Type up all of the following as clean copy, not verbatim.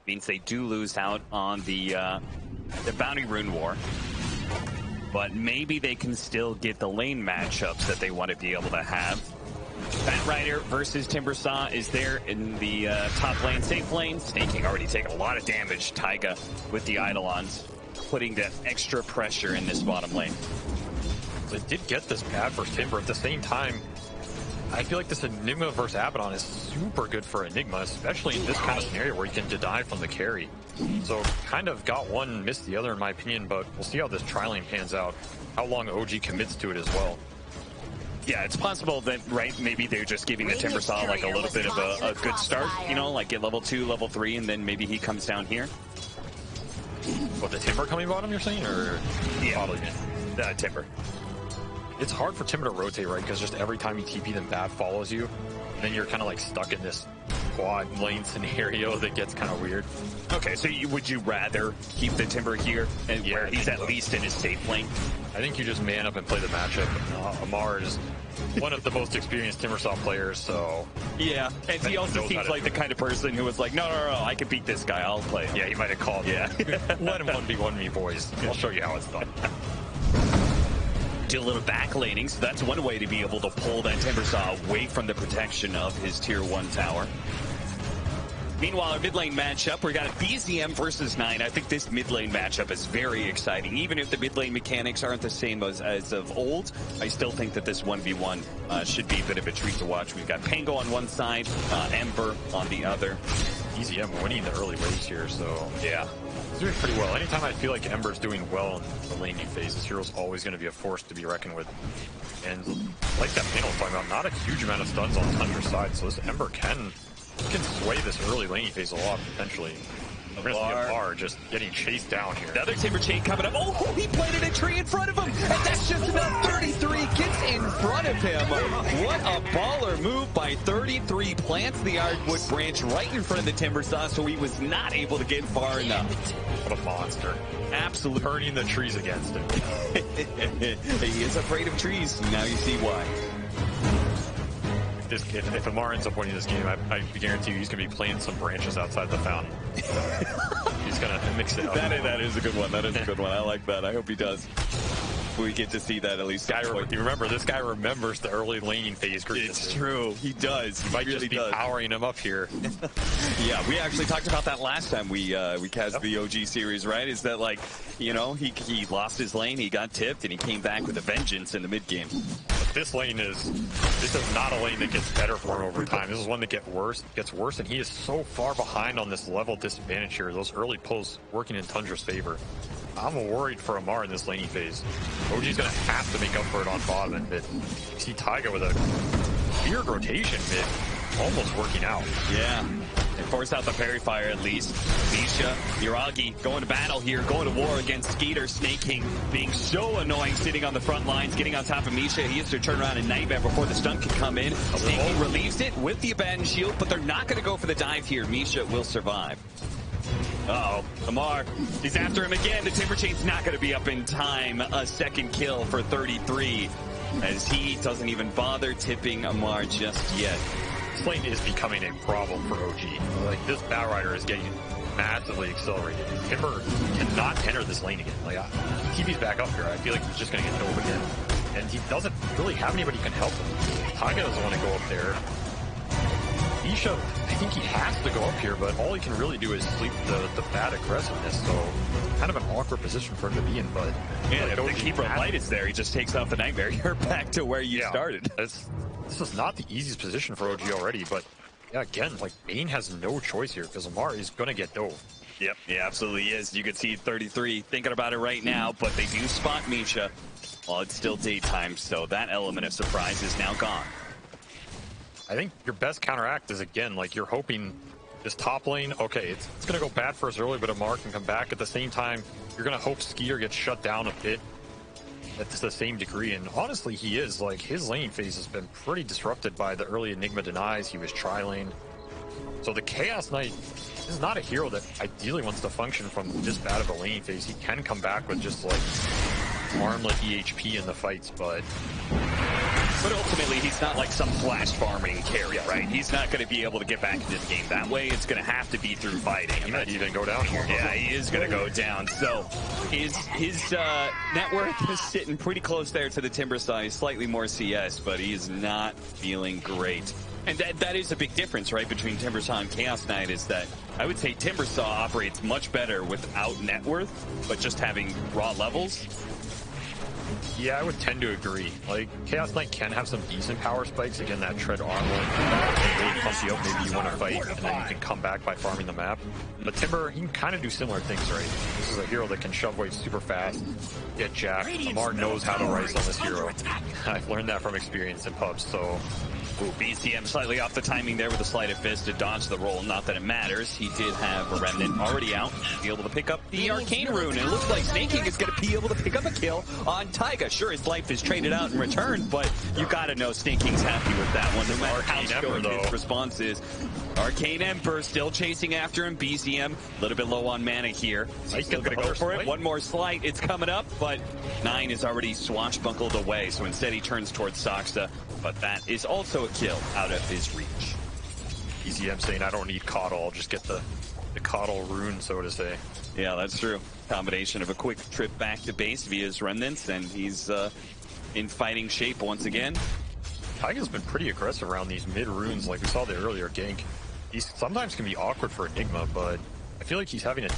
Means they do lose out on the Bounty Rune War. But maybe they can still get the lane matchups that they want to be able to have. Batrider versus Timbersaw is there in the top lane, safe lane. Snaking already taking a lot of damage. Taiga with the Eidolons, putting that extra pressure in this bottom lane. They did get this bad for Timber. At the same time, I feel like this Enigma versus Abaddon is super good for Enigma, especially in this kind of scenario where you can deny from the carry. So kind of got one, missed the other in my opinion, but we'll see how this tri-lane pans out, how long OG commits to it as well. Yeah, it's possible that, right, maybe they're just giving the Timbersaw like a little bit of a good start, you know, like get level 2, level 3, and then maybe he comes down here. What, the Timber coming bottom, you're saying, or yeah, Timber. It's hard for Timber to rotate, right? Because just every time you TP, then Bat follows you. And then you're kind of like stuck in this quad lane scenario that gets kind of weird. Okay, so would you rather keep the Timber here and where he's at least in his safe lane? I think you just man up and play the matchup. Amar is one of the most experienced Timbersaw players, so... Yeah, and he also seems like the kind of person who was like, no, I can beat this guy, I'll play. Yeah, he might have called. Yeah. Let him 1v1 me, boys. I'll show you how it's done. Do a little back laning, so that's one way to be able to pull that Timbersaw away from the protection of his tier 1 tower. Meanwhile, our mid lane matchup, we got a BZM versus 9. I think this mid lane matchup is very exciting. Even if the mid lane mechanics aren't the same as of old, I still think that this 1v1 should be a bit of a treat to watch. We've got Pango on one side, Ember on the other. BZM winning the early waves here, so yeah. He's doing pretty well. Anytime I feel like Ember's doing well in the laning phase, this hero's always going to be a force to be reckoned with. And like that panel was talking about, not a huge amount of stuns on Tundra's side, so this Ember can sway this early laning phase a lot, potentially. We're going to see Amar just getting chased down here. Another Timber chain coming up. Oh, he planted a tree in front of him, and that's just enough. 33 gets in front of him. What a baller move by 33. Plants the Ardwood branch right in front of the Timbersaw, so he was not able to get far enough. What a monster. Absolutely. Turning the trees against him. He is afraid of trees. Now you see why. If Amar ends up winning this game, I guarantee you he's going to be playing some branches outside the fountain. He's going to mix it up. That is a good one. That is a good one. I like that. I hope he does. We get to see that at least. You remember, this guy remembers the early laning phase. It's true. He does. He might really just be powering him up here. Yeah, we actually talked about that last time we cast the OG series, right? Is that like, you know, he lost his lane, he got tipped, and he came back with a vengeance in the mid game. This is not a lane that gets better for him over time. This is one that gets worse, and he is so far behind on this level disadvantage here. Those early pulls working in Tundra's favor. I'm worried for Amar in this laning phase. OG's gonna have to make up for it on bottom and mid. You see Taiga with a weird rotation mid, almost working out. Yeah. They forced out the parry fire at least. Misha, Yuragi going to battle here, going to war against Skeeter. Snaking being so annoying, sitting on the front lines, getting on top of Misha. He has to turn around and Nightmare before the stun can come in. Snaking relieves it with the abandoned shield, but they're not going to go for the dive here. Misha will survive. Uh-oh, Amar, he's after him again. The Timber Chain's not going to be up in time. A second kill for 33, as he doesn't even bother tipping Amar just yet. This lane is becoming a problem for OG. Like, this Batrider is getting massively accelerated. Timber cannot enter this lane again. Like, TV's back up here. I feel like he's just going to get dove again. And he doesn't really have anybody who can help him. Taiga doesn't want to go up there. Misha, I think he has to go up here, but all he can really do is sleep the bad aggressiveness, so kind of an awkward position for him to be in, but... Yeah, if the Keeper of Light is there, he just takes off the Nightmare. You're back to where you started. This is not the easiest position for OG already, but yeah, again, like, Bane has no choice here, because Amar is going to get dove. Yep, he absolutely is. You can see 33 thinking about it right now, but they do spot Misha while it's still daytime, so that element of surprise is now gone. I think your best counteract is, again, like, you're hoping this top lane, okay, it's going to go bad for us early, but Amar can come back. At the same time, you're going to hope Skeeter gets shut down a bit at the same degree. And honestly, he is. Like, his laning phase has been pretty disrupted by the early Enigma denies. He was tri-lane. So the Chaos Knight is not a hero that ideally wants to function from this bad of a laning phase. He can come back with just, like, armlet EHP in the fights, but But ultimately, he's not like some flash farming carry, right? He's not going to be able to get back into the game that way. It's going to have to be through fighting. He might even go down here. Yeah, he is going to go down. So his net worth is sitting pretty close there to the Timber size, slightly more CS, but he is not feeling great. And that is a big difference, right, between Timbersaw and Chaos Knight, is that I would say Timbersaw operates much better without net worth, but just having raw levels. Yeah, I would tend to agree. Like, Chaos Knight can have some decent power spikes. Again, that tread armor really pumps you up. Maybe you want to fight, and then you can come back by farming the map. But Timber, he can kind of do similar things, right? This is a hero that can shove waves super fast, get jacked. Amar knows how to rise on this hero. I've learned that from experience in pubs, so... Ooh, BCM slightly off the timing there with a sleight of fist to dodge the roll. Not that it matters. He did have a Remnant already out, be able to pick up the Arcane Rune. And it looks like Snake King is going to be able to pick up a kill on Taiga. Sure, his life is traded out in return, but you got to know Snake King's happy with that one, no matter how skilled his response is. Arcane Ember still chasing after him. BCM a little bit low on mana here. He's still going to go for it. One more slight. It's coming up, but 9 is already swashbuckled away. So instead he turns towards Saksa, but that is also a kill out of his reach. BCM saying, I don't need Coddle. I'll just get the Coddle rune, so to say. Yeah, that's true. Combination of a quick trip back to base via his remnants, and he's in fighting shape once again. Taiga's been pretty aggressive around these mid runes, like we saw the earlier gank. He sometimes can be awkward for Enigma, but I feel like he's having a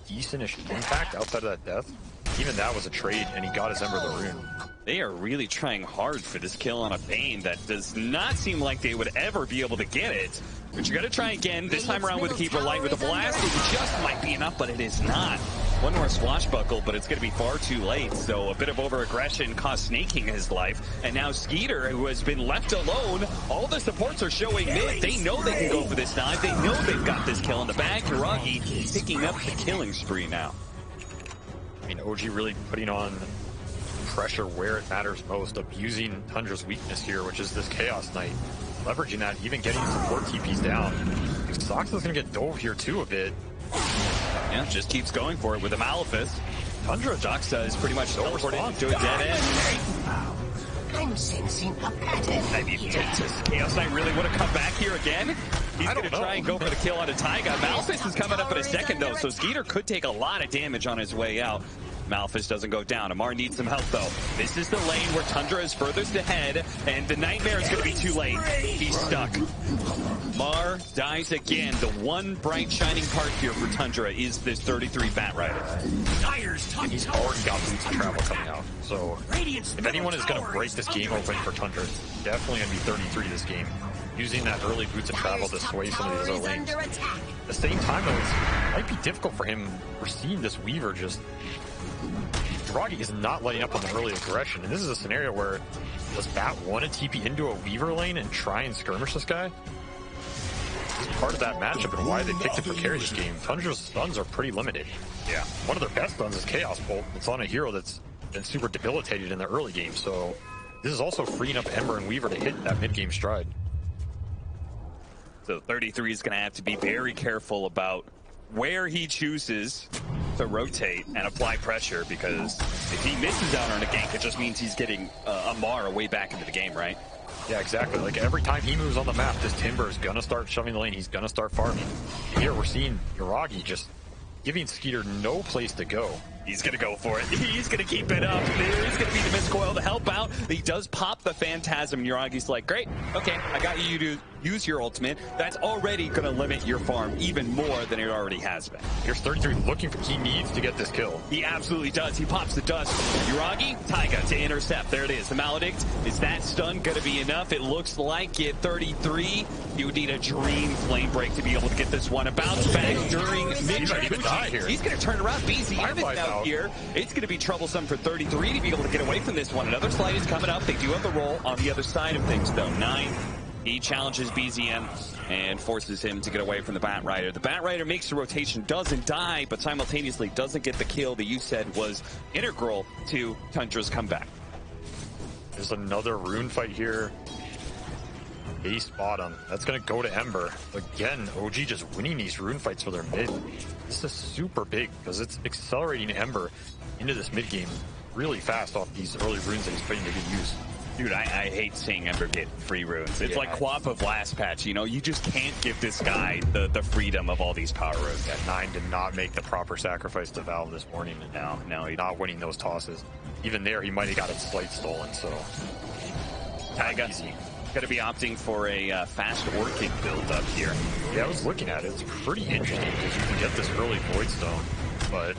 decentish impact outside of that death. Even that was a trade, and he got his Ember the rune. They are really trying hard for this kill on a Bane that does not seem like they would ever be able to get it. But you got to try again, this time around with Keeper Light with a blast. It just might be enough, but it is not. One more swashbuckle, but it's going to be far too late. So a bit of over-aggression cost Snake King his life. And now Skeeter, who has been left alone, all the supports are showing mid. They know they can go for this dive. They know they've got this kill in the bag. Yuragi picking up the killing spree now. I mean, OG really putting on pressure where it matters most, abusing Tundra's weakness here, which is this Chaos Knight. Leveraging that, even getting support TPs down. Saksa's going to get dove here too a bit. Yeah, just keeps going for it with a Malefice. Tundra Doxa is pretty much teleported into a dead end. I'm sensing a pattern. I mean, does Chaos Knight really want to come back here again? He's going to try and go for the kill on a Taiga. Malefice is coming up in a second, though, so Skeeter could take a lot of damage on his way out. Malefice doesn't go down. Amar needs some help, though. This is the lane where Tundra is furthest ahead, and the Nightmare is going to be too late. He's stuck. Mar dies again. The one bright shining part here for Tundra is this 33 Bat Rider. And he's already got boots of travel coming out. So if anyone is going to break this game open for Tundra, it's definitely going to be 33 this game. Using that early boots of travel to sway some of these other lanes. At the same time, though, it might be difficult for him. We're seeing this Weaver just... Yuragi is not letting up on the early aggression, and this is a scenario where does Bat want to TP into a Weaver lane and try and skirmish this guy? This is part of that matchup and why they picked it for carry this game. Tundra's stuns are pretty limited. Yeah, one of their best stuns is Chaos Bolt. It's on a hero that's been super debilitated in the early game, so this is also freeing up Ember and Weaver to hit that mid-game stride. So 33 is going to have to be very careful about where he chooses to rotate and apply pressure, because if he misses out on a gank, it just means he's getting Amar way back into the game, right? Yeah, exactly. Like every time he moves on the map, this Timber is going to start shoving the lane. He's going to start farming. Here we're seeing Yuragi just giving Skeeter no place to go. He's going to go for it. He's going to keep it up. There's going to be the miscoil to help out. He does pop the Phantasm. Yuragi's like, great, okay, I got you to use your ultimate. That's already going to limit your farm even more than it already has been. Here's 33 looking for, he needs to get this kill. He absolutely does. He pops the dust. Yuragi, Taiga to intercept. There it is. The Maledict. Is that stun going to be enough? It looks like it. 33. You would need a Dream Flame Break to be able to get this one. A bounce back during mid-range. He's going to turn around. BCM is out here. It's going to be troublesome for 33 to be able to get away from this one. Another slide is coming up. They do have the roll on the other side of things, though. 9. He challenges BZM and forces him to get away from the Bat Rider. The Bat Rider makes the rotation, doesn't die, but simultaneously doesn't get the kill that you said was integral to Tundra's comeback. There's another rune fight here. Base bottom. That's going to go to Ember. Again, OG just winning these rune fights for their mid. This is super big because it's accelerating Ember into this mid game really fast off these early runes that he's putting to good use. Dude, I hate seeing Ember get free runes. It's like Quap of last patch, you know? You just can't give this guy the freedom of all these power runes. Yeah, 9 did not make the proper sacrifice to Valve this morning. And No, he's not winning those tosses. Even there, he might have got his Slight stolen, so... Taiga going to be opting for a fast Orchid build up here. Yeah, I was looking at it. It's pretty interesting because you can get this early Void Stone, but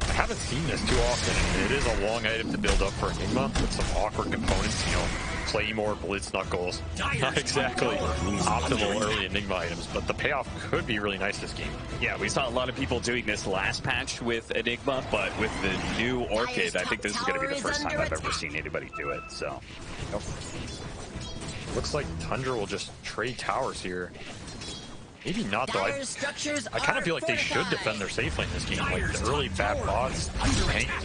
I haven't seen this too often, and it is a long item to build up for Enigma with some awkward components, you know, Claymore, Blitz Knuckles. Not exactly optimal early Enigma items, but the payoff could be really nice this game. Yeah, we saw a lot of people doing this last patch with Enigma, but with the new Orchid, I think this is going to be the first time I've ever seen anybody do it, so... Yep. Looks like Tundra will just trade towers here. Maybe not, though. I kind of feel like they should defend their safe lane this game. Like, the early bad bots.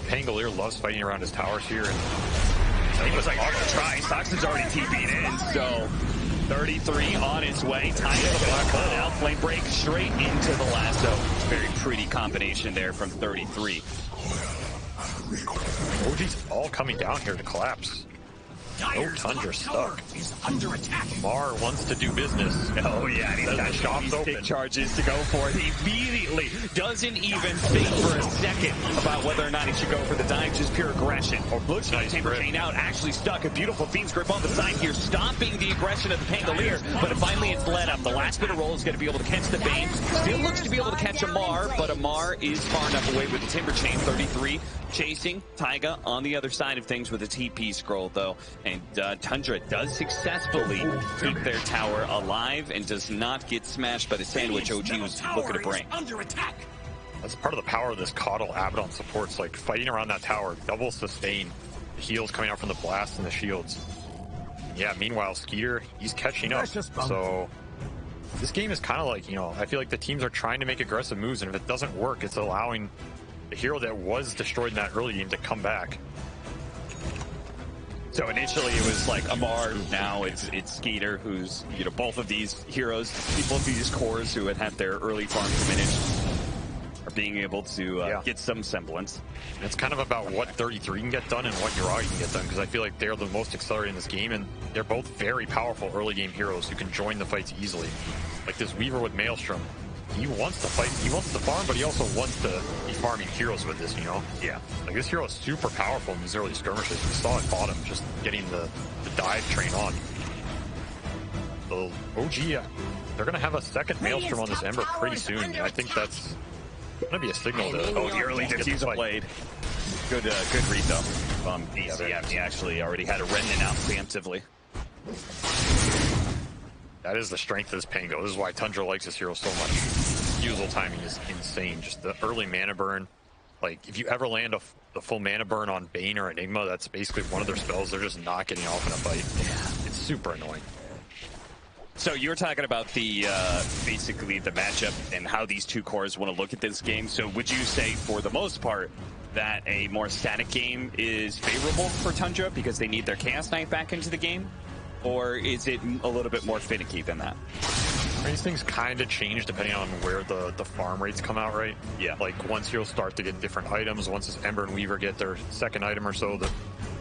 Pangolier loves fighting around his towers here. And I think it was like, try. Soxon's already TP'd in, so 33 on its way. Time to the black hole out. Flame break straight into the lasso. Very pretty combination there from 33. OG's all coming down here to collapse. No Tundra stuck. Mar wants to do business. Oh yeah, and he's got shops open. Big charges to go for it. He immediately doesn't even think for a second about whether or not he should go for the dive, just pure aggression. Or Butch nice Chamber Chain out, actually stuck. A beautiful Fiend's Grip on the side here, stopping the aggression of the Pangolier, but finally it's led up. The last bit of roll is going to be able to catch the Bane. Still looks to be able to catch Amar, but Amar is far enough away with the Timber Chain. 33 chasing Taiga on the other side of things with a TP scroll, though. And Tundra does successfully keep their tower alive and does not get smashed by the sandwich OG was looking to bring. That's part of the power of this Coddle Abaddon supports, like fighting around that tower, double sustain, the heals coming out from the blast and the shields. Yeah, meanwhile, Skeeter, he's catching up. So this game is kind of like, you know, I feel like the teams are trying to make aggressive moves, and if it doesn't work, it's allowing the hero that was destroyed in that early game to come back. So initially it was like Amar, now it's Skeeter, who's, you know, both of these heroes, both of these cores who had their early farm diminished are being able to get some semblance. And it's kind of about what 33 can get done and what Yuragi can get done, because I feel like they're the most accelerated in this game, and they're both very powerful early game heroes who can join the fights easily. Like this Weaver with Maelstrom. He wants to fight, he wants to farm, but he also wants to be farming heroes with this, you know? Yeah. Like, this hero is super powerful in these early skirmishes. We saw it bottom, just getting the dive train on. So, OG, they're going to have a second Maelstrom on this Ember pretty soon. I think that's going to be a signal to... Oh, the early diffuser blade. Good read, though, from BCM. He actually already had a Remnant out preemptively. That is the strength of this Pango. This is why Tundra likes this hero so much. Usal timing is insane. Just the early mana burn. Like, if you ever land the full mana burn on Bane or Enigma, that's basically one of their spells. They're just not getting off in a fight. Yeah. It's super annoying. So you were talking about the basically the matchup and how these two cores want to look at this game. So would you say, for the most part, that a more static game is favorable for Tundra because they need their Chaos Knight back into the game? Or is it a little bit more finicky than that? These things kind of change depending on where the farm rates come out, right? Yeah. Like, once heroes start to get different items, once this Ember and Weaver get their second item or so,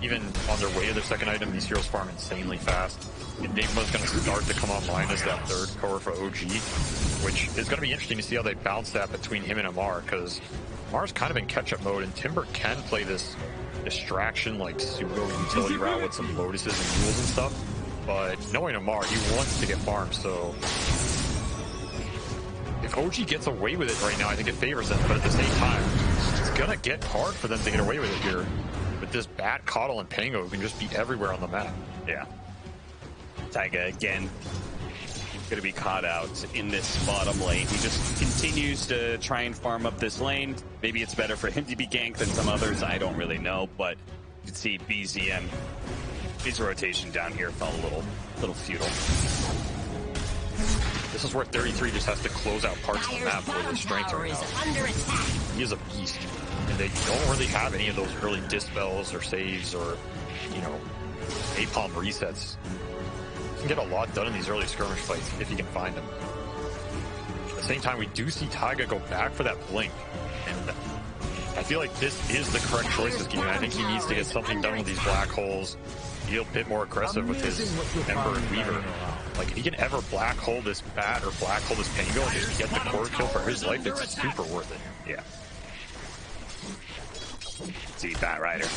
even on their way to their second item, these heroes farm insanely fast. Enigma's going to start to come online as that third core for OG, which is going to be interesting to see how they bounce that between him and Amar, because Amar's kind of in catch-up mode, and Timber can play this distraction, like, pseudo-utility route with some Lotuses and Mules and stuff. But knowing Amar, he wants to get farmed, so if OG gets away with it right now, I think it favors them. But at the same time, it's gonna get hard for them to get away with it here with this bad Coddle and Pango who can just be everywhere on the map. Yeah. Taiga again gonna be caught out in this bottom lane. He just continues to try and farm up this lane. Maybe it's better for him to be ganked than some others. I don't really know, but you can see BZM. His rotation down here felt a little futile. This is where 33 just has to close out parts of the map where their strengths are now. He is a beast, and they don't really have any of those early dispels or saves or, you know, napalm resets. You can get a lot done in these early skirmish fights if you can find them. At the same time, we do see Taiga go back for that blink, and I feel like this is the correct choice this game. I think he needs to get something done with these black holes. be a bit more aggressive with his Ember and Weaver. Like, if he can ever black hole this bat or black hole this Pango and just get the core kill for his life, it's super worth it. Yeah. See Bat Rider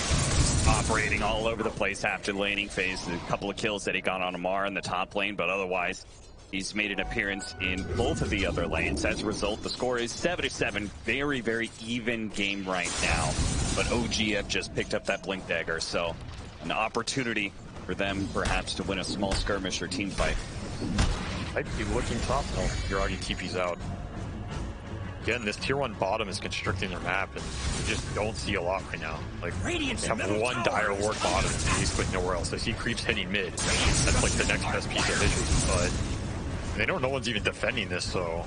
operating all over the place after laning phase. A couple of kills that he got on Amar in the top lane, but otherwise he's made an appearance in both of the other lanes. As a result, the score is 7-7. Very, very even game right now. But OG have just picked up that Blink Dagger, so an opportunity for them perhaps to win a small skirmish or team fight. I'd be looking top. Oh, Yuragi TP's out. Again, this tier 1 bottom is constricting their map, and you just don't see a lot right now. Like, they have one dire ward bottom and basically nowhere else. I see creeps hitting mid. That's like the next best piece of vision, but they know no one's even defending this, so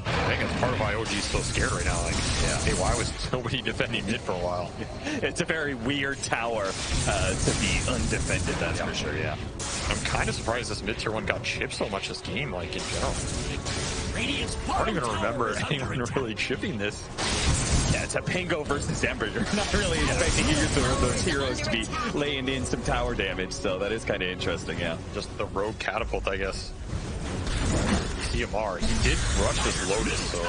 I think it's part of why OG's so scared right now. Like, hey, why was nobody defending mid for a while? It's a very weird tower to be undefended, that's for sure, yeah. I'm kind of surprised this mid tier 1 got chipped so much this game, like, in general. I don't even remember anyone really chipping this. Yeah, it's a Pango versus Ember. You're not really expecting either of those heroes to be laying in some tower damage, so that is kind of interesting, yeah. Just the rogue catapult, I guess. CMR, he did rush this Lotus, so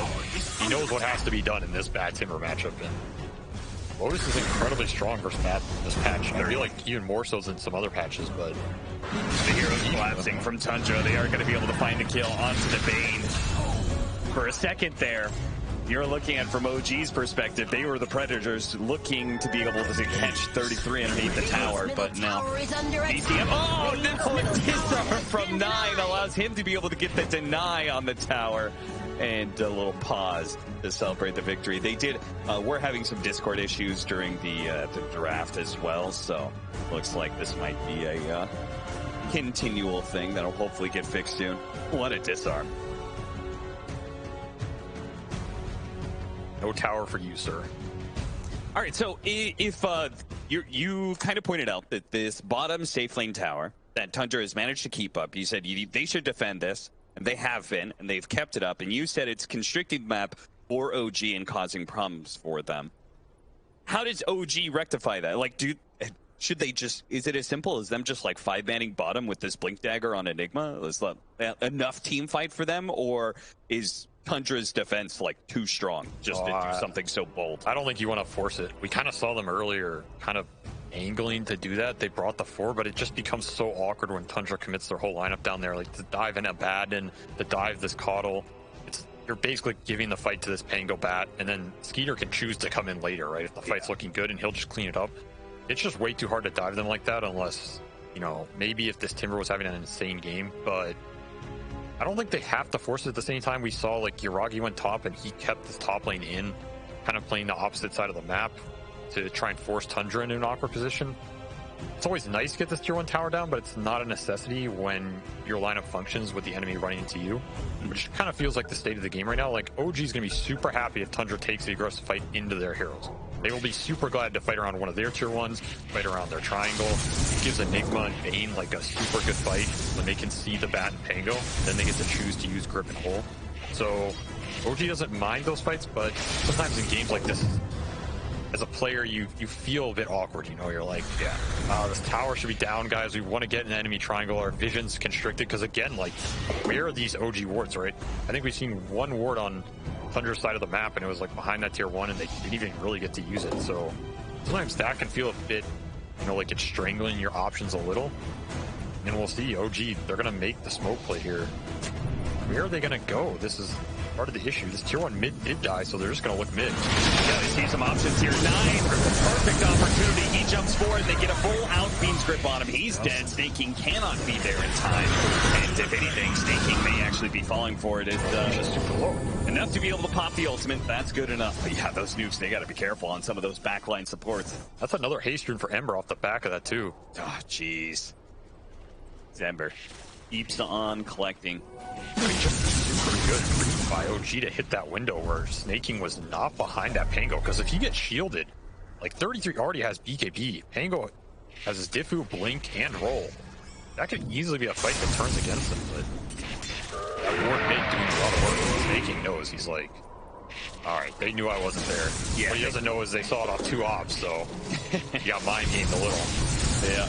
he knows what has to be done in this bad Timber matchup. And Lotus is incredibly strong versus this patch. I feel like even more so than some other patches, but the heroes collapsing from Tundra. They are going to be able to find a kill onto the Bane. For a second there, you're looking at from OG's perspective, they were the Predators looking to be able to catch 33 underneath the tower, but now DCM, oh no, disarm from 9 allows him to be able to get the deny on the tower, and a little pause to celebrate the victory. They did, we're having some Discord issues during the draft as well, so looks like this might be a continual thing that'll hopefully get fixed soon. What a disarm. no tower for you, sir. All right, so if you kind of pointed out that this bottom safe lane tower that Tundra has managed to keep up, you said they should defend this, and they have been, and they've kept it up, and you said it's constricted map for OG and causing problems for them. How does OG rectify that? Like, should they just, is it as simple as them just like 5-manning bottom with this Blink Dagger on Enigma? Is that enough team fight for them, or is Tundra's defense like too strong just to do something so bold? I don't think you want to force it. We kind of saw them earlier kind of angling to do that. They brought the 4, but it just becomes so awkward when Tundra commits their whole lineup down there, like to dive in a Abaddon, to dive this Caudal. You're basically giving the fight to this Pango Bat, and then Skeeter can choose to come in later, right? If the fight's looking good, and he'll just clean it up. It's just way too hard to dive them like that unless, you know, maybe if this Timber was having an insane game, but I don't think they have to force it at the same time. We saw like Yuragi went top and he kept his top lane in, kind of playing the opposite side of the map to try and force Tundra into an awkward position. It's always nice to get this tier 1 tower down, but it's not a necessity when your lineup functions with the enemy running into you, which kind of feels like the state of the game right now. Like, OG is going to be super happy if Tundra takes the aggressive fight into their heroes. They will be super glad to fight around one of their tier 1s, fight around their triangle. It gives Enigma and Bane like a super good fight when they can see the Bat and Pango. Then they get to choose to use Grip and Hole. So OG doesn't mind those fights, but sometimes in games like this, as a player, you feel a bit awkward, you know, you're like, this tower should be down, guys. We want to get an enemy triangle. Our vision's constricted, because again, like, where are these OG wards, right? I think we've seen one ward on Tundra's side of the map, and it was like behind that tier 1, and they didn't even really get to use it. So sometimes that can feel a bit, you know, like it's strangling your options a little. And then we'll see, OG, they're going to make the smoke play here. Where are they going to go? This is part of the issue. This tier 1 mid did die, so they're just going to look mid. Yeah, they see some options here. 9, perfect opportunity. He jumps forward. They get a full out Beam's Grip on him. He's dead. Snaking cannot be there in time. And if anything, Snaking may actually be falling for it. It's just super low. Enough to be able to pop the ultimate. That's good enough. But yeah, those nukes, they got to be careful on some of those backline supports. That's another haste rune for Ember off the back of that, too. Oh, jeez. Ember keeps on collecting. I mean, just super good by OG to hit that window where Snaking was not behind that Pango, because if he gets shielded, like 33 already has BKB. Pango has his Diffu, Blink, and Roll. That could easily be a fight that turns against him, but that ward mid doing a lot of work. Snaking knows. He's like, alright, they knew I wasn't there. Yeah, what he doesn't know is they saw it off 2 ops, so he got mind gamed a little.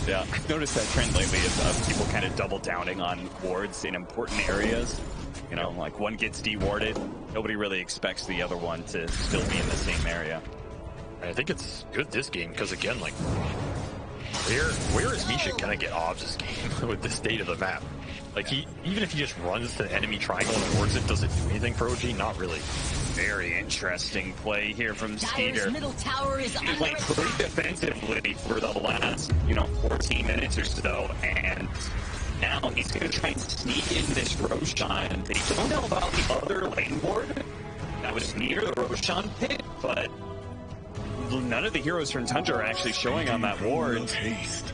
Yeah. I've noticed that trend lately of people kind of double downing on wards in important areas. You know, like one gets de-warded, nobody really expects the other one to still be in the same area. I think it's good this game because, again, like, where is Misha gonna get obs this game with the state of the map? Like, even if he just runs to the enemy triangle and wards it, does it do anything for OG? Not really. Very interesting play here from Skeeter. Middle tower is He played pretty defensively for the last, 14 minutes or so, and now he's going to try and sneak in this Roshan. They don't know about the other lane ward that was near the Roshan pit, but none of the heroes from Tundra are actually showing on that ward.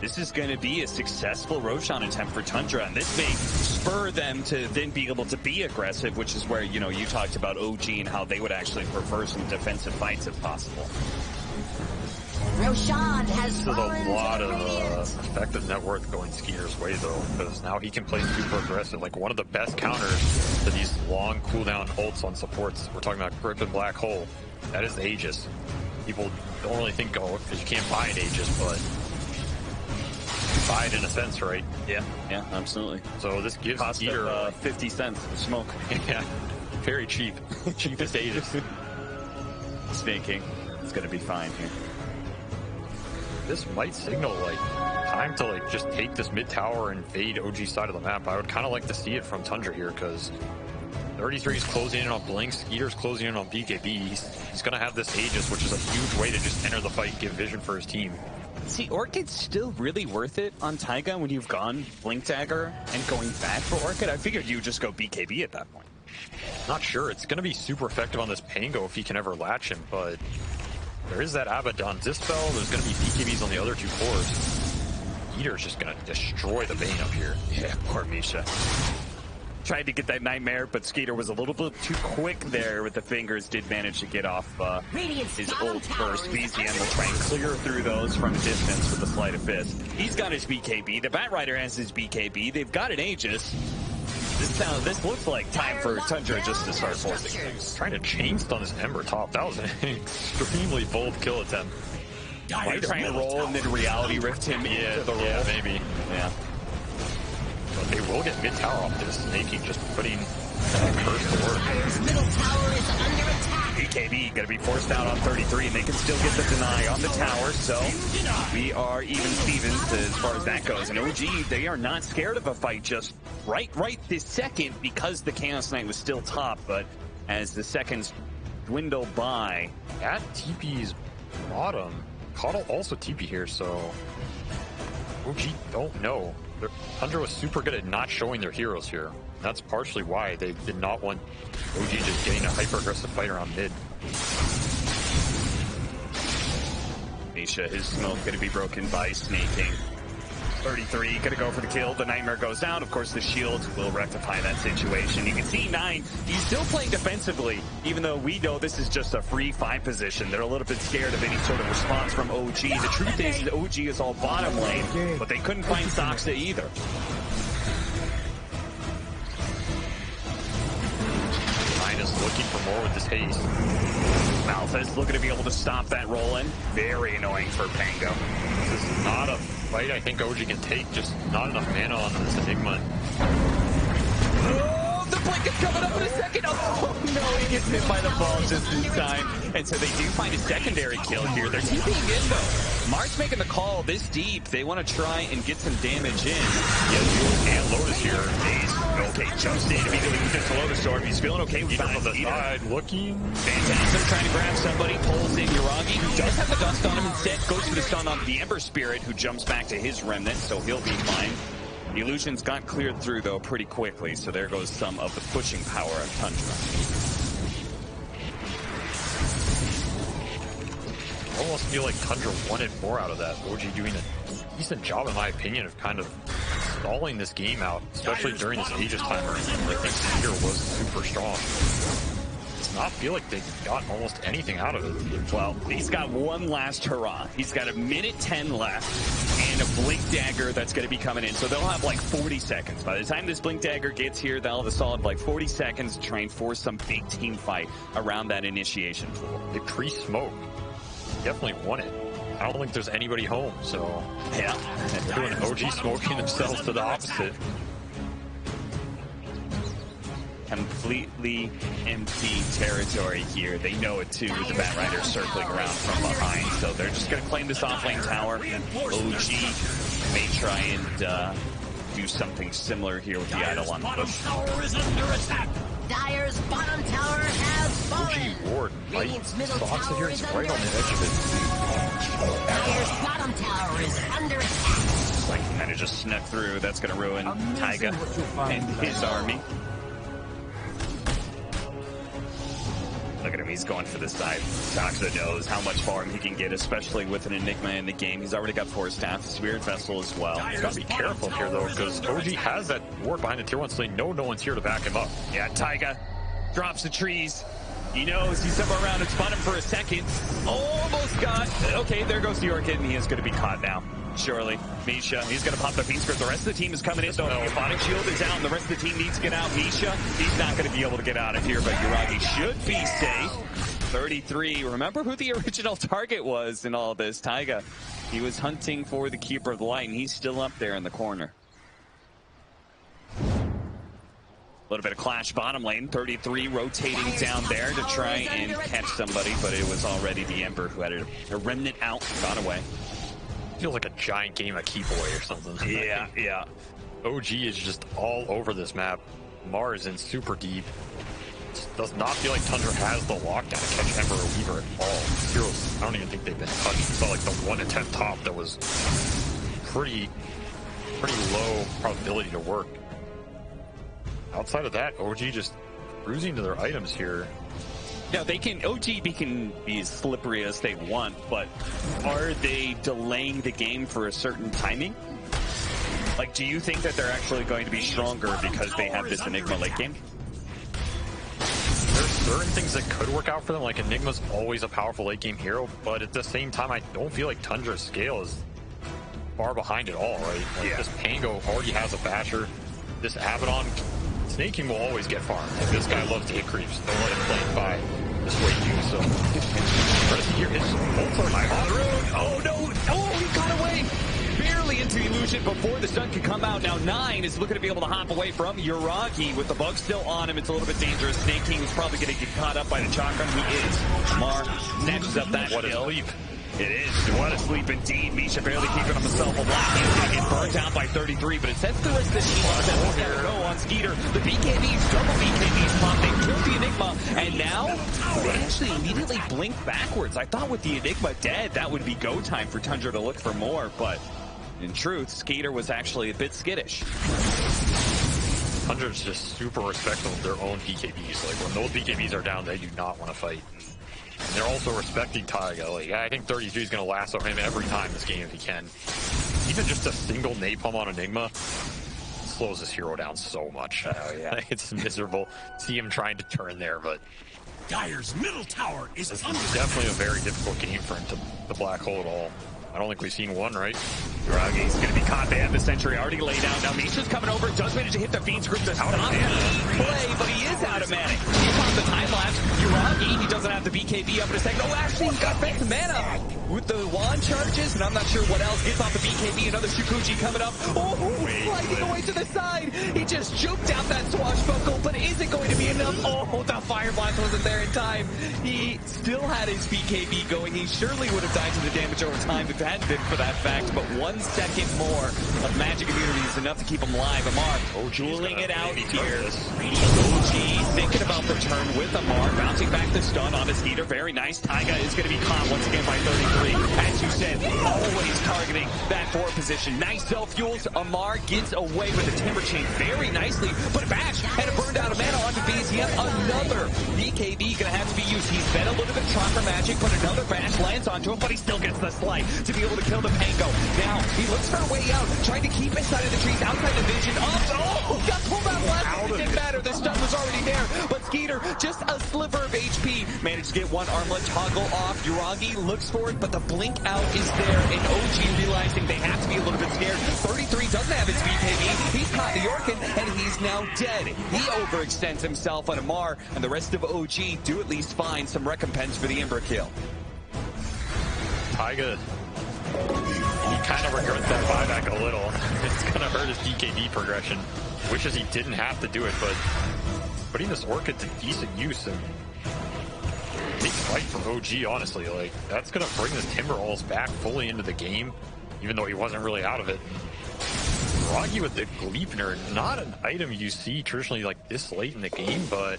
This is going to be a successful Roshan attempt for Tundra, and this may spur them to then be able to be aggressive, which is where, you talked about OG and how they would actually prefer some defensive fights if possible. Roshan has There's a lot of effective net worth going Skeeter's way, though, because now he can play super aggressive. Like, one of the best counters to these long cooldown ults on supports, we're talking about Grip and Black Hole, that is the Aegis. People don't really think, because you can't buy an Aegis, but you buy it in a sense, right? Yeah, absolutely. So this gives Skeeter 50 cents of smoke. Yeah, very cheap. Cheapest Aegis. Snaking. It's going to be fine here. This might signal, like, time to, like, just take this mid tower and fade OG side of the map. I would kind of like to see it from Tundra here, because 33 is closing in on Blink, Skeeter's closing in on BKB. He's going to have this Aegis, which is a huge way to just enter the fight, give vision for his team. See, Orchid's still really worth it on Taiga when you've gone Blink Dagger and going back for Orchid. I figured you would just go BKB at that point. Not sure. It's going to be super effective on this Pango if he can ever latch him, but there is that Abaddon Dispel. There's going to be BKBs on the other two cores. Skeeter's just going to destroy the Bane up here. Yeah, poor Misha. Tried to get that Nightmare, but Skeeter was a little bit too quick there with the fingers. Did manage to get off his ult first. BZN will try and clear through those from distance with a sleight of fist. He's got his BKB. The Batrider has his BKB. They've got an Aegis. This looks like time for Tundra just to start forcing things. Trying to chain stun this Ember top. That was an extremely bold kill attempt. Might try and roll and then reality rift him into the roll. Yeah, maybe. Yeah. But they will get mid tower off this, making just putting curse to work. middle tower is under attack. BKB gonna be forced out on 33, and they can still get the deny on the tower, so we are even Stevens as far as that goes. And OG, they are not scared of a fight just right this second, because the Chaos Knight was still top, but as the seconds dwindle by. At TP's bottom, Coddle also TP here, so OG don't know. Tundra was super good at not showing their heroes here. That's partially why they did not want OG just getting a hyper-aggressive fight around mid. Misha, his smoke going to be broken by Snaking. 33 going to go for the kill. The Nightmare goes down. Of course, the shield will rectify that situation. You can see 9, he's still playing defensively, even though we know this is just a free 5 position. They're a little bit scared of any sort of response from OG. The truth is OG is all bottom lane, but they couldn't find Soxa either. Is looking for more with this haste. Malphas looking to be able to stop that roll-in. Very annoying for Pango. This is not a fight I think OG can take, just not enough mana on this Enigma. Oh, the blink is coming up in a second. Oh no, he gets hit by the ball just in time. And so they do find a secondary kill here. They're TPing in though. Mark's making the call this deep. They want to try and get some damage in. Yeah, and Lotus here. Okay, jumps in immediately with the Lotus Storm. He's feeling okay. We on the side, looking. Phantasm trying to grab somebody, pulls in Yuragi, who does have the dust on him instead, goes for the stun on the Ember Spirit, who jumps back to his remnant, so he'll be fine. The illusions got cleared through, though, pretty quickly, so there goes some of the pushing power of Tundra. I almost feel like Tundra wanted more out of that. OG doing a decent job, in my opinion, of kind of stalling this game out, especially during this Aegis timer. I think Skeeter was super strong. Does not feel like they got almost anything out of it. Well, he's got one last hurrah. He's got a minute 10 left and a Blink Dagger that's going to be coming in. So they'll have like 40 seconds. By the time this Blink Dagger gets here, they'll have a solid like 40 seconds to try and force some big team fight around that initiation pool. They pre-smoke. Definitely won it. I don't think there's anybody home, so Yeah. they're doing OG smoking themselves to the opposite. Completely empty territory here. They know it too, with the Bat Riders circling around from behind. So they're just going to claim this off-lane tower. OG may try and do something similar here with the idol on the push. Dire's bottom tower has fallen. OG Ward, right? Radiant's middle Fox tower here is is under right on the edge of it. Dire's bottom tower is under attack. Like, kind of just snuck through. That's going to ruin Taiga and his army. Look at him, he's going for the side. Toxa knows how much farm he can get, especially with an Enigma in the game. He's already got 4 staff, Spirit Vessel as well. He's got to be careful here, though, because OG has that ward behind the tier 1, so they know no one's here to back him up. Yeah, Taiga drops the trees. He knows he's somewhere around and spun him for a second. Almost got. Okay, there goes the Orchid, and he is going to be caught now. Surely. Misha, he's going to pop the Fiend Script. The rest of the team is coming in, though. Body Shield is out, and the rest of the team needs to get out. Misha, he's not going to be able to get out of here, but Yuragi should be safe. 33. Remember who the original target was in all of this? Taiga. He was hunting for the Keeper of the Light, and he's still up there in the corner. A little bit of clash bottom lane. 33 rotating down there to try and catch somebody, but it was already the Ember who had a remnant out, gone away. Feels like a giant game of keep away or something. Yeah, yeah. OG is just all over this map. Mar is in super deep. It does not feel like Tundra has the lockdown to catch Ember or Weaver at all. Heroes, I don't even think they've been touched. It's not like the 1 in 10 top that was pretty low probability to work. Outside of that, OG just cruising to their items here. Now, OG can be as slippery as they want, but are they delaying the game for a certain timing? Like, do you think that they're actually going to be stronger because they have this Enigma late game? There's certain things that could work out for them, like Enigma's always a powerful late game hero, but at the same time, I don't feel like Tundra's scale is far behind at all, right? Like, yeah. This Pango already has a Basher. This Abaddon, Snake King will always get farmed. Like, this guy loves to hit creeps. Don't let him play by this way too, so. Rest here is ultra on the road. Oh no! Oh, he got away! Barely into the illusion before the sun could come out. Now 9 is looking to be able to hop away from Yuragi with the bug still on him. It's a little bit dangerous. Snake King is probably going to get caught up by the chakra. He is. Mar snatches up that What a kill. sleep. It is. What a sleep indeed. Misha barely keeping himself alive. He's going to get burned down by 33, but it sets the rest of the team up. That's going to go on Skeeter. The BKBs, double BKBs pop. They killed the Enigma, and now they actually immediately blink backwards. I thought with the Enigma dead, that would be go time for Tundra to look for more, but in truth, Skeeter was actually a bit skittish. Tundra's just super respectful of their own BKBs. Like, when those BKBs are down, they do not want to fight. And they're also respecting Taiga. Like, I think 33 is going to lasso him every time this game if he can. Even just a single napalm on Enigma slows this hero down so much. Oh, yeah. It's miserable. See him trying to turn there, but Dire's middle tower is this under is definitely a very difficult game for him to black hole at all. I don't think we've seen one, right? Yuragi's going to be caught. They have the Sentry already laid out. Now Misha's coming over. Does manage to hit the Fiend Script to stop the play, but he is out of mana. He caught the time lapse. Yuragi, he doesn't have the BKB up in a second. Oh, actually, he got back to mana with the wand charges, and I'm not sure what else. Gets off the BKB. Another Shukuchi coming up. Oh, sliding away to the side. He just juked out that swashbuckle, but is it going to be enough? Oh, the Fire Blast wasn't there in time. He still had his BKB going. He surely would have died to the damage over time if it hadn't been for that fact, but 1 second more of magic immunity is enough to keep him alive. Amar dueling it out here. OG thinking about the turn with Amar, bouncing back the stun on his Skeeter. Very nice. Taiga is going to be caught once again by 33. As you said, always targeting that forward position. Nice self-fuels. Amar gets away with the Timber Chain very nicely, but a bash and a burned out of mana onto BZM. Another BKB going to have to be used. He's been a little bit chakra magic, but another bash lands onto him, but he still gets the slight to be able to kill the Pango. Now, he looks for a way out, trying to keep inside of the trees, outside the vision. Oh, got pulled out last. It didn't matter. The stun was already there, but Skeeter, just a sliver of HP, managed to get one armlet toggle off. Yuragi looks for it, but the blink out is there, and OG realizing they have to be a little bit scared. 33 doesn't have his BKB. He's caught the Orchid, and he's now dead. He overextends himself on Amar, and the rest of OG do at least find some recompense for the Ember kill. Taiga He kind of regrets that buyback a little. It's going to hurt his DKD progression. Wishes he didn't have to do it, but putting this Orchid to decent use and big fight from OG, honestly. Like, that's going to bring this Timberwolves back fully into the game, even though he wasn't really out of it. Yuragi with the Gleipnir, not an item you see traditionally like this late in the game, but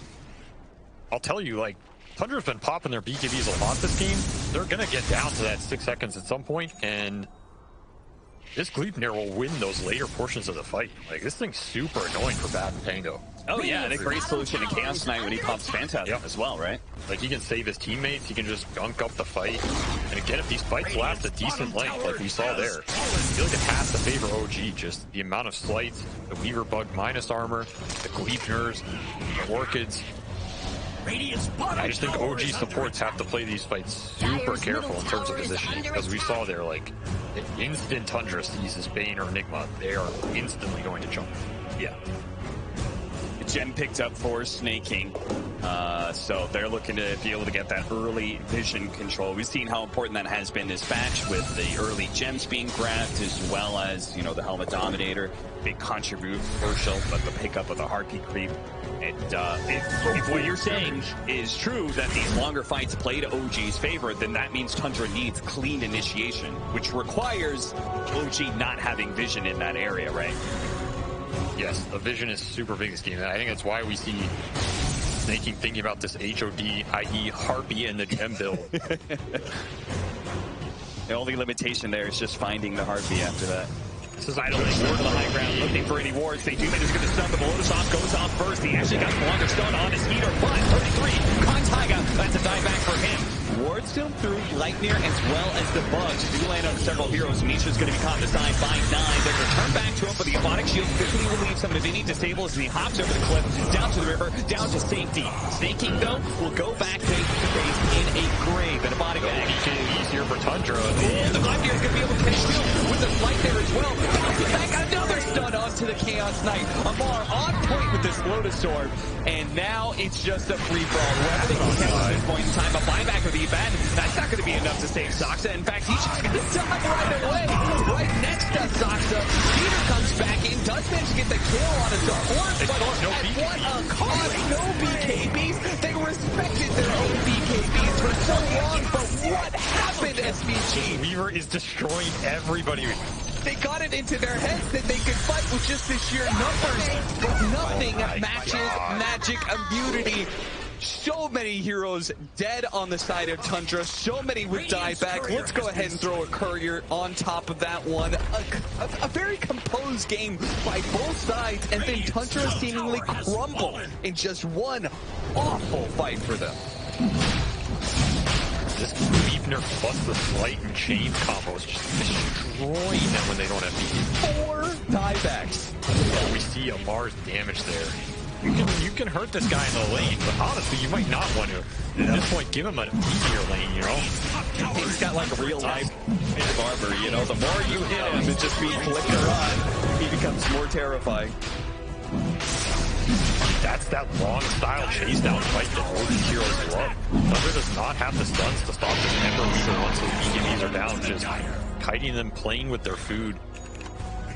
I'll tell you, like, Tundra's been popping their BKBs a lot this game. They're going to get down to that 6 seconds at some point, and this Gleipnir will win those later portions of the fight. Like, this thing's super annoying for Bad and Pango. Oh yeah, and a great solution to Chaos Knight when he pops Phantasm as well, right? Like, he can save his teammates, he can just gunk up the fight. And again, if these fights last a decent length, like we saw there, I feel like it has to favor OG. Just the amount of slights, the Weaver Bug minus armor, the Gleipnirs, the Orchids. I just think OG supports have to play these fights super careful in terms of positioning, because we saw there, like, the instant Tundra sees his Bane or Enigma, they are instantly going to jump. Yeah. Gem picked up for Snaking, so they're looking to be able to get that early vision control. We've seen how important that has been this patch with the early gems being grabbed, as well as, you know, the Helmet Dominator, big controversial, but the pickup of the Harpy Creep. If what you're saying is true, that these longer fights play to OG's favor, then that means Tundra needs clean initiation, which requires OG not having vision in that area, right? Yes, the vision is super big this game, and I think that's why we see Snaking thinking about this HOD, i.e. Harpy in the gem build. The only limitation there is just finding the Harpy after that. This is idling ward to the high ground, looking for any wards. They do manage to get the stun. The Molotov goes off first. He actually got the longer stun on his Skeeter, but 33, Taiga, that's a die back for him. Ward still through Lightning as well as the bugs. Do land on several heroes. Misha's going to be caught in the side by 9. They're going to turn back to him, but the Aphotic Shield quickly relieves some of any disable as he hops over the cliff, down to the river, down to safety. Snaking, though, will go back face to face in a grave. And Aphotic bag. Easier for Tundra. The Gladiator is going to be able to catch shield with the flight there as well. Back another stun onto the Chaos Knight. Amar on point with this Lotus Orb, and now it's just a free-for-all. Whoever they can catch at this point in time, a buyback of the event, that's not going to be enough to save Soxa. In fact, he's just going to die right away. Right next to Soxa. Peter comes back in, does manage to get the kill on his horse, but at what a cost. No BKBs. They respected their own BKBs for so long, but what happened, SVG? Weaver is destroying everybody. They got it into their heads that they could fight with just the sheer numbers, but nothing matches magic immunity. So many heroes dead on the side of Tundra, so many with dieback. Let's go ahead and throw a courier on top of that one. A very composed game by both sides, and then Tundra seemingly crumble in just one awful fight for them. This Gleipnir plus the Slight and Chain combo is just destroying them when they don't have BKB. 4 diebacks. We see Amar's damage there. You can hurt this guy in the lane, but honestly, you might not want to. At this point, give him an easier lane, you know? He's got like a real life barber, you know? The more you hit him and just be flicker on, he becomes more terrifying. That's that long style chase down fight that all these heroes love. Thunder does not have the stuns to stop this Ember Weaver once those BKBs are down, just kiting them, playing with their food.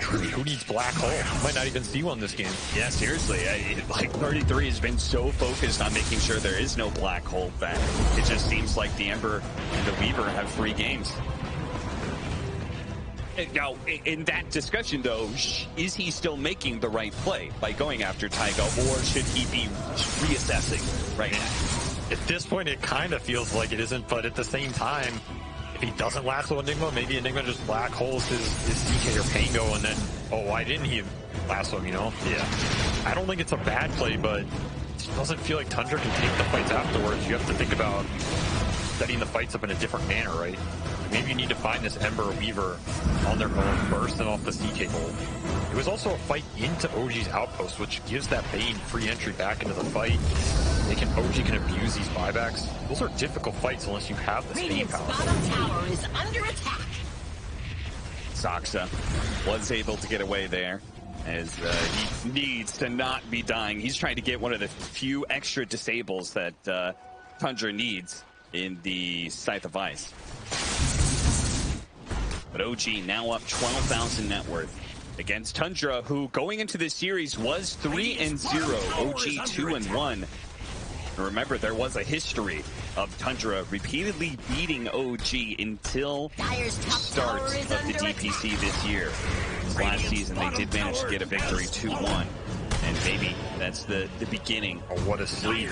Who needs Black Hole? Might not even see one this game. Yeah, seriously. Like 33 has been so focused on making sure there is no Black Hole back. It just seems like the Ember and the Weaver have free games. Now, in that discussion, though, is he still making the right play by going after Taiga, or should he be reassessing right now? At this point, it kind of feels like it isn't, but at the same time, if he doesn't lasso Enigma, maybe Enigma just black holes his DK or Pango, and then, oh, why didn't he lasso him, you know? Yeah. I don't think it's a bad play, but it doesn't feel like Tundra can take the fights afterwards. You have to think about setting the fights up in a different manner, right? Maybe you need to find this Ember or Weaver on their own, bursting off the CK goal. It was also a fight into OG's outpost, which gives that Bane free entry back into the fight. OG can abuse these buybacks. Those are difficult fights unless you have the Bane power. Bottom tower is under attack. Soxa was able to get away there, as he needs to not be dying. He's trying to get one of the few extra disables that Tundra needs in the Scythe of Ice. But OG now up 12,000 net worth against Tundra, who going into this series was 3-0, OG 2-1. And remember, there was a history of Tundra repeatedly beating OG until the start of the DPC this year. This last season, they did manage to get a victory 2-1. And maybe that's the beginning of what a sleep.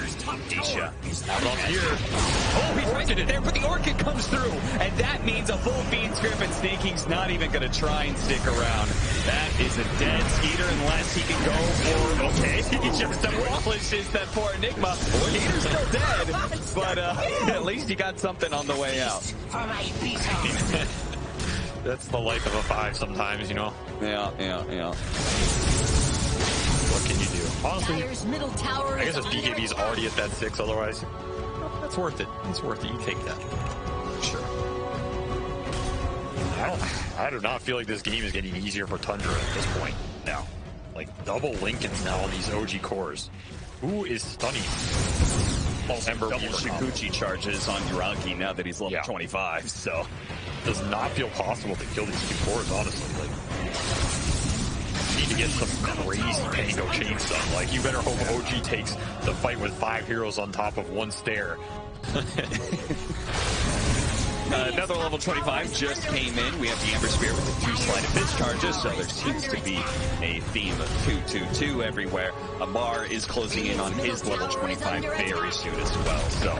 Isha out on here. Oh, he's rented it there, but the Orchid comes through. And that means a full feed script, and Snaking's not even going to try and stick around. That is a dead Skeeter unless he can go for, okay, he just demolishes that poor Enigma. Skeeter's still dead, but at least he got something on the way out. That's the life of a 5 sometimes, you know? Yeah. What can you do? Honestly, I guess his BKB's already at that 6, otherwise, that's worth it. It's worth it. You take that. Sure. I do not feel like this game is getting easier for Tundra at this point. No. Like, double Lincolns now on these OG cores. Who is stunning? Double Shikuchi charges on Yuragi now that he's level 25, so. Does not feel possible to kill these 2 cores, honestly. Like, need to get some crazy Pango chain stuff. Like, you better hope OG takes the fight with 5 heroes on top of 1 stair. Another level 25 just came in. We have the Ember Spear with the 2 sleight of fist charges, so there seems to be a theme of 2-2-2 everywhere. Amar is closing in on his level 25 very soon as well, so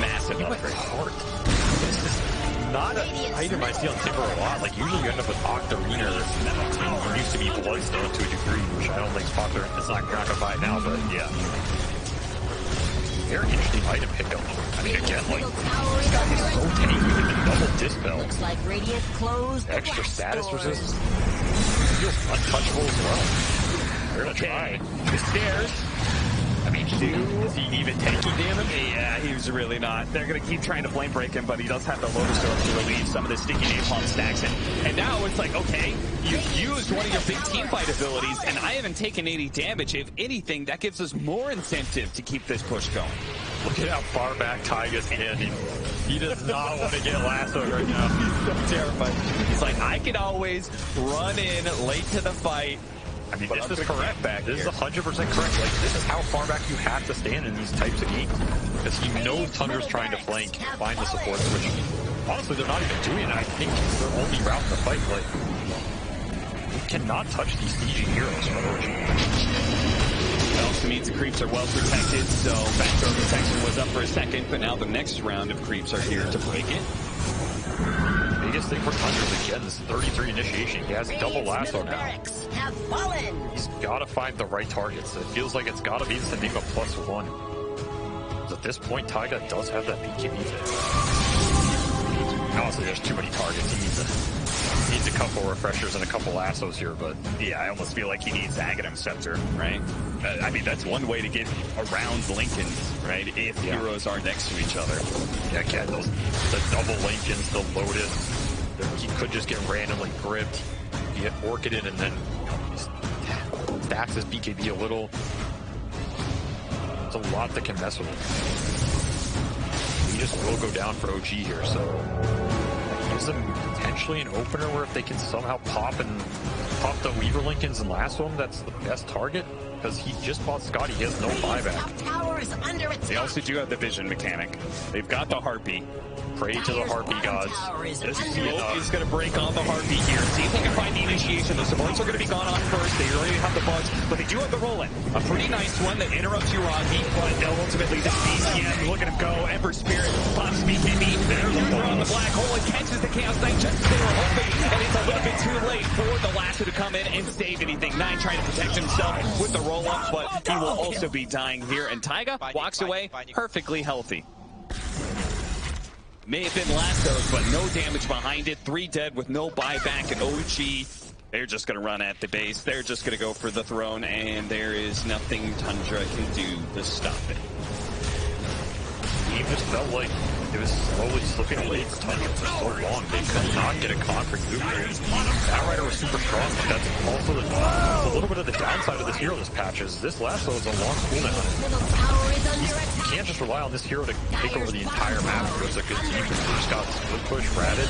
massive upgrade. This is not an item I see on Timber a lot. Like, usually you end up with Octarine or used to be Bloodstone to a degree, which I don't think is popular. It's not, you're not going to buy it now, but yeah. Very interesting item pickup. I mean, again, like, this guy is so tanky with the double dispel. Looks like Radiant closed the Extra blast status doors. resist. Feels untouchable as well. We're going to try. The stairs. I mean, is he even taking damage? Yeah, he was really not. They're going to keep trying to flame break him, but he does have the Lotus Storm to relieve some of the sticky napalm stacks. And now it's like, okay, you've used one of your big team fight abilities, and I haven't taken 80 damage. If anything, that gives us more incentive to keep this push going. Look at how far back Taiga's standing. He does not want to get lassoed right now. He's so terrified. He's like, I can always run in late to the fight. I mean, But this is correct. This is 100% correct. Like, this is how far back you have to stand in these types of games. Because he knows Tundra's trying to flank, find the support switch. Honestly, they're not even doing it. I think they're only routing the fight. Like, you cannot touch these CG heroes from OG. It also means the creeps are well protected, so backdoor protection was up for a second, but now the next round of creeps are here to break it. Biggest thing for Tundra is, again, this 33 initiation. He has double lasso now. Have fallen. He's got to find the right targets. It feels like it's got to be this Enigma +1. At this point, Taiga does have that BKB fit. Honestly, there's too many targets. He needs a couple refreshers and a couple lassos here, but Yeah, I almost feel like he needs Aghanim Scepter, right? I mean, that's one way to get around Lincolns, right? If heroes are next to each other. yeah, again, the double Lincolns, the Lotus, he could just get randomly gripped. You hit Orchid in and then stacks his BKB a little. There's a lot that can mess with him. He just will go down for OG here, so gives them potentially an opener where if they can somehow pop the Weaver Lincolns and lasso him, that's the best target. Because he just bought Scotty, he has no buyback. Tower is under attack. They also do have the vision mechanic. They've got the Harpy. Pray to the Harpy gods. This smoke is going to break on the Harpy here. See if they can find the initiation. The supports are going to be gone on first. They already have the bugs, but they do have the roll-in. A pretty nice one that interrupts Yuragi, but ultimately the BCM, look at him go. Ember Spirit pops BKB. There's Tundra on the black hole and catches the Chaos Knight just as they were hoping, and it's a little bit too late for the lasso to come in and save anything. Nine trying to protect himself with the roll-up, but he will also be dying here, and Taiga walks away perfectly healthy. May have been lassos, but no damage behind it. 3 dead with no buyback, and OG, they're just going to run at the base. They're just going to go for the throne, and there is nothing Tundra can do to stop it. He just felt like it was slowly slipping away for Tundra for so long. They could not get a concrete move. That Rider was super strong, but that's also a little bit of the downside of this hero this patch is this lasso is a long cooldown. You can't just rely on this hero to take over the entire map. It was a good team. We first got split push, ratted,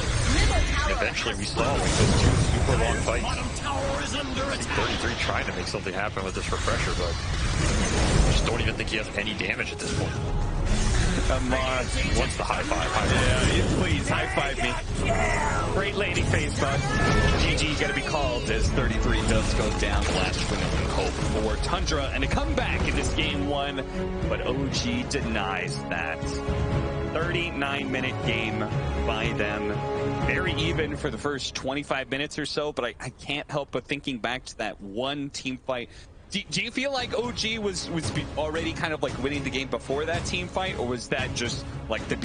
and eventually we saw like those two super long fights. I think 33 trying to make something happen with this refresher, but I just don't even think he has any damage at this point. Come on. He wants the high five. Yeah, please, high five me. Great lady face bug. GG gotta be called as 33 does go down. The last winnowing hope for Tundra and a comeback in this game one, but OG denies that. 39-minute game by them. Very even for the first 25 minutes or so, but I can't help but thinking back to that one team fight. Do you feel like OG was already kind of like winning the game before that team fight, or was that just like the